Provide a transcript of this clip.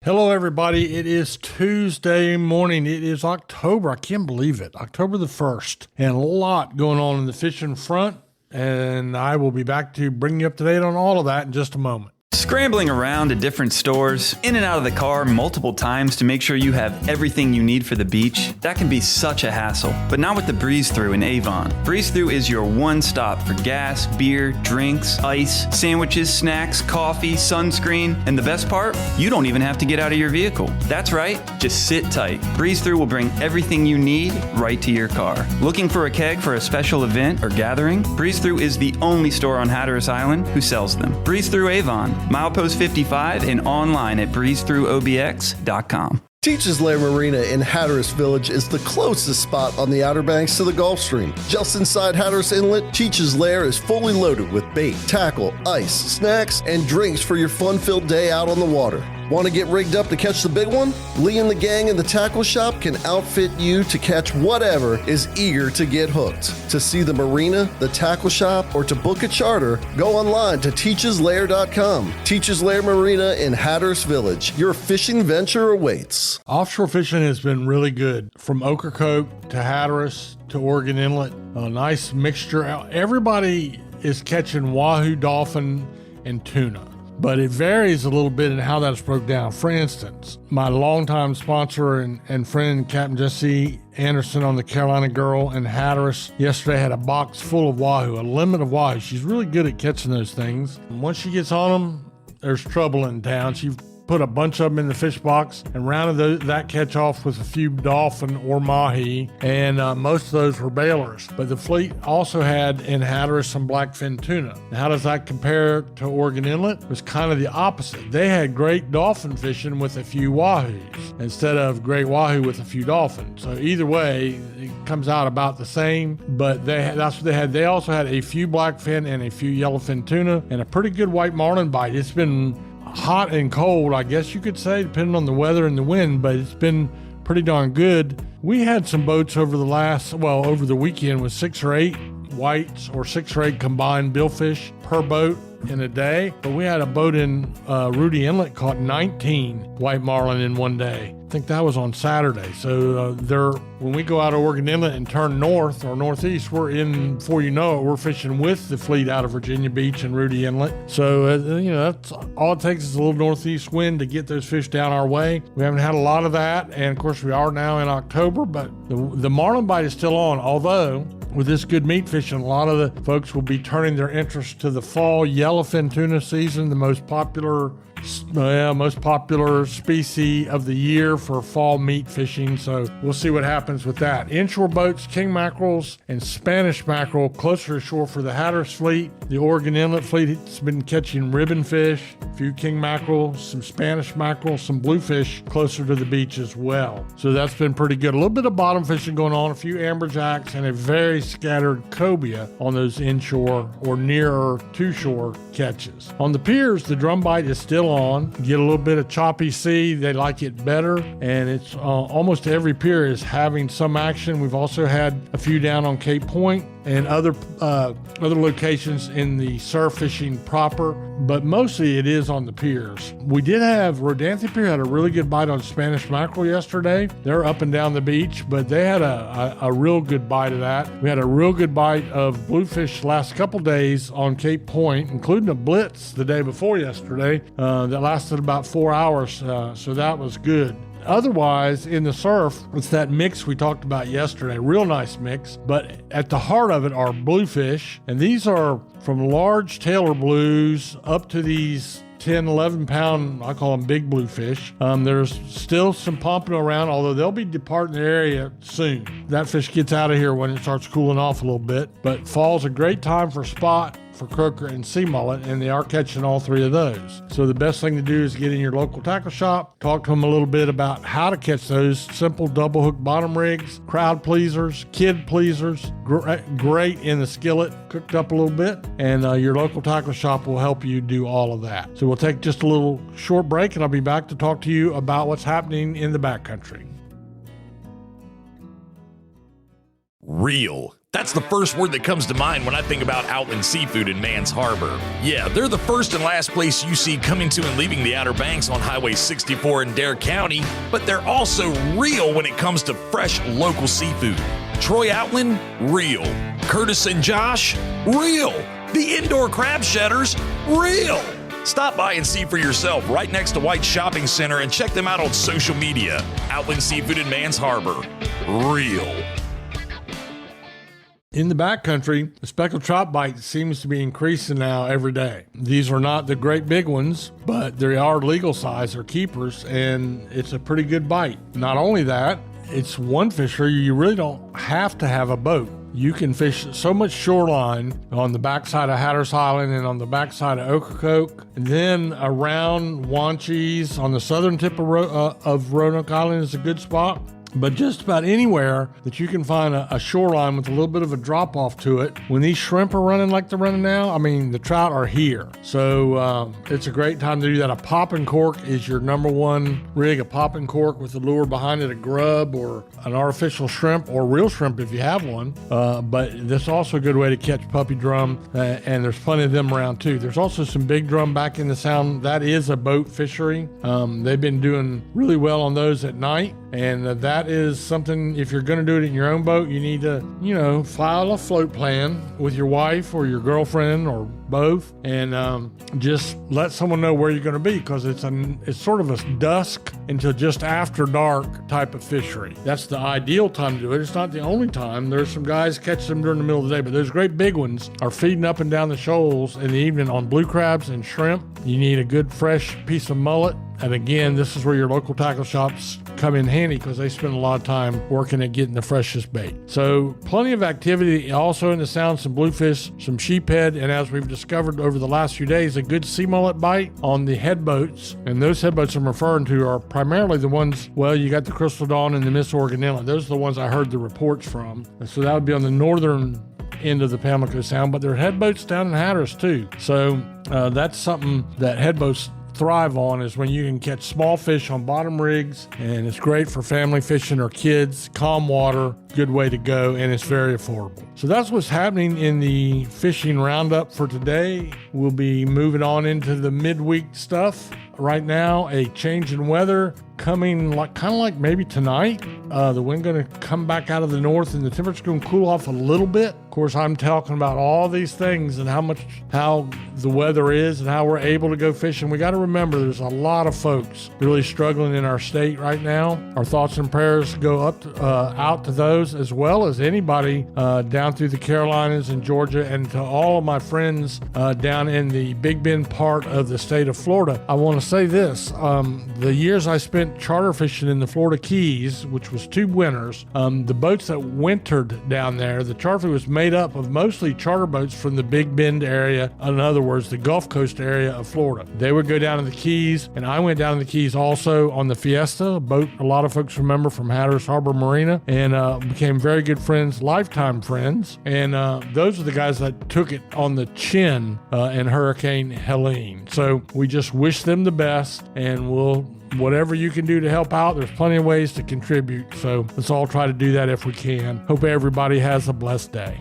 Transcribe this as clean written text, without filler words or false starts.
Hello, everybody. It is Tuesday morning. It is October. I can't believe it. October the 1st. And a lot going on in the fishing front. And I will be back to bring you up to date on all of that in just a moment. Scrambling around to different stores, in and out of the car multiple times to make sure you have everything you need for the beach, that can be such a hassle. But not with the Breeze Through in Avon. Breeze Through is your one stop for gas, beer, drinks, ice, sandwiches, snacks, coffee, sunscreen, and the best part? You don't even have to get out of your vehicle. That's right, just sit tight. Breeze Through will bring everything you need right to your car. Looking for a keg for a special event or gathering? Breeze Through is the only store on Hatteras Island who sells them. Breeze Through Avon. Milepost 55 and online at breezethroughobx.com. Teachers Lair Marina in Hatteras Village is the closest spot on the Outer Banks to the Gulf Stream. Just inside Hatteras Inlet, Teachers Lair is fully loaded with bait, tackle, ice, snacks, and drinks for your fun-filled day out on the water. Want to get rigged up to catch the big one? Lee and the gang in the tackle shop can outfit you to catch whatever is eager to get hooked. To see the marina, the tackle shop, or to book a charter, go online to teacheslair.com. Teachers Lair Marina in Hatteras Village. Your fishing venture awaits. Offshore fishing has been really good. From Ocracoke to Hatteras to Oregon Inlet. A nice mixture. Everybody is catching wahoo, dolphin, and tuna. But it varies a little bit in how that's broke down. For instance, my longtime sponsor and friend, Captain Jesse Anderson on the Carolina Girl in Hatteras, yesterday had a box full of wahoo, a limit of wahoo. She's really good at catching those things. And once she gets on them, there's trouble in town. She put a bunch of them in the fish box and rounded that catch off with a few dolphin or mahi, and most of those were bailers. But the fleet also had in Hatteras some blackfin tuna. Now, how does that compare to Oregon Inlet? It was kind of the opposite. They had great dolphin fishing with a few wahoos instead of great wahoo with a few dolphins. So either way, it comes out about the same, but that's what they had. They also had a few blackfin and a few yellowfin tuna and a pretty good white marlin bite. It's been hot and cold, I guess you could say, depending on the weather and the wind, but it's been pretty darn good. We had some boats over the weekend with 6 or 8 whites or 6 or 8 combined billfish per boat in a day. But we had a boat in Rudy Inlet caught 19 white marlin in one day. I think that was on Saturday. So when we go out of Oregon Inlet and turn north or northeast, we're in, before you know it, we're fishing with the fleet out of Virginia Beach and Rudy Inlet. So, that's all it takes is a little northeast wind to get those fish down our way. We haven't had a lot of that. And of course, we are now in October, but the marlin bite is still on. Although, with this good meat fishing, a lot of the folks will be turning their interest to the fall yellowfin tuna season, the most popular species of the year for fall meat fishing. So we'll see what happens with that. Inshore boats, king mackerels and Spanish mackerel closer to shore for the Hatteras fleet. The Oregon Inlet fleet has been catching ribbon fish, a few king mackerel, some Spanish mackerel, some bluefish closer to the beach as well. So that's been pretty good. A little bit of bottom fishing going on, a few amberjacks and a very scattered cobia on those inshore or nearer to shore catches. On the piers, the drum bite is still on. Get a little bit of choppy sea, they like it better, and it's almost every pier is having some action. We've also had a few down on Cape Point and other locations in the surf fishing proper, but mostly it is on the piers. We did have Rodanthe Pier had a really good bite on Spanish mackerel yesterday. They're up and down the beach, but they had a real good bite of that. We had a real good bite of bluefish the last couple days on Cape Point, including a blitz the day before yesterday that lasted about 4 hours, so that was good. Otherwise, in the surf, it's that mix we talked about yesterday, real nice mix, but at the heart of it are bluefish, and these are from large Taylor blues up to these 10, 11 pound, I call them big bluefish. There's still some pompano around, although they'll be departing the area soon. That fish gets out of here when it starts cooling off a little bit, but fall's a great time for spot, for croaker and sea mullet, and they are catching all 3 of those. So the best thing to do is get in your local tackle shop, talk to them a little bit about how to catch those simple double hook bottom rigs, crowd pleasers, kid pleasers, great in the skillet, cooked up a little bit, and your local tackle shop will help you do all of that. So we'll take just a little short break, and I'll be back to talk to you about what's happening in the backcountry. Real That's the first word that comes to mind when I think about Outland Seafood in Mans Harbor. Yeah, they're the first and last place you see coming to and leaving the Outer Banks on Highway 64 in Dare County, but they're also real when it comes to fresh local seafood. Troy Outland, real. Curtis and Josh, real. The indoor crab shedders, real. Stop by and see for yourself right next to White Shopping Center and check them out on social media. Outland Seafood in Mans Harbor, real. In the backcountry, the speckled chop bite seems to be increasing now every day. These are not the great big ones, but they are legal size or keepers, and it's a pretty good bite. Not only that, it's one fishery you really don't have to have a boat. You can fish so much shoreline on the backside of Hatteras Island and on the backside of Ocracoke, and then around Wanchese on the southern tip of Roanoke Island is a good spot. But just about anywhere that you can find a shoreline with a little bit of a drop off to it, when these shrimp are running like they're running now, I mean, the trout are here. So it's a great time to do that. A popping cork is your number one rig, a popping cork with a lure behind it, a grub or an artificial shrimp or real shrimp if you have one. But that's also a good way to catch puppy drum, and there's plenty of them around too. There's also some big drum back in the sound. That is a boat fishery. They've been doing really well on those at night. And that is something, if you're going to do it in your own boat, you need to, file a float plan with your wife or your girlfriend or both, and just let someone know where you're going to be, because it's sort of a dusk until just after dark type of fishery. That's the ideal time to do it. It's not the only time. There's some guys catch them during the middle of the day, but those great big ones are feeding up and down the shoals in the evening on blue crabs and shrimp. You need a good fresh piece of mullet. And again, this is where your local tackle shops come in handy, because they spend a lot of time working at getting the freshest bait. So plenty of activity also in the sound, some bluefish, some sheephead, and as we've discovered over the last few days, a good sea mullet bite on the head boats. And those head boats I'm referring to are primarily the ones, well, you got the Crystal Dawn and the Miss Oregon Inlet. Those are the ones I heard the reports from. And so that would be on the northern end of the Pamlico Sound, but there are head boats down in Hatteras too. So that's something that head boats thrive on, is when you can catch small fish on bottom rigs, and it's great for family fishing or kids. Calm water, good way to go, and it's very affordable. So that's what's happening in the fishing roundup for today. We'll be moving on into the midweek stuff. Right now, a change in weather coming kind of like maybe tonight. The wind going to come back out of the north, and the temperature's going to cool off a little bit. Of course, I'm talking about all these things and how the weather is and how we're able to go fishing. We got to remember there's a lot of folks really struggling in our state right now. Our thoughts and prayers go out to those, as well as anybody down through the Carolinas and Georgia, and to all of my friends down in the Big Bend part of the state of Florida. I want to say this. The years I spent charter fishing in the Florida Keys, which was 2 winters, the boats that wintered down there, the charter fleet was made up of mostly charter boats from the Big Bend area. In other words, the Gulf Coast area of Florida. They would go down to the Keys, and I went down to the Keys also on the Fiesta, a boat a lot of folks remember from Hatteras Harbor Marina, and became very good friends, lifetime friends. And those are the guys that took it on the chin in Hurricane Helene. So we just wish them the best, and whatever you can do to help out, there's plenty of ways to contribute. So let's all try to do that if we can. Hope everybody has a blessed day.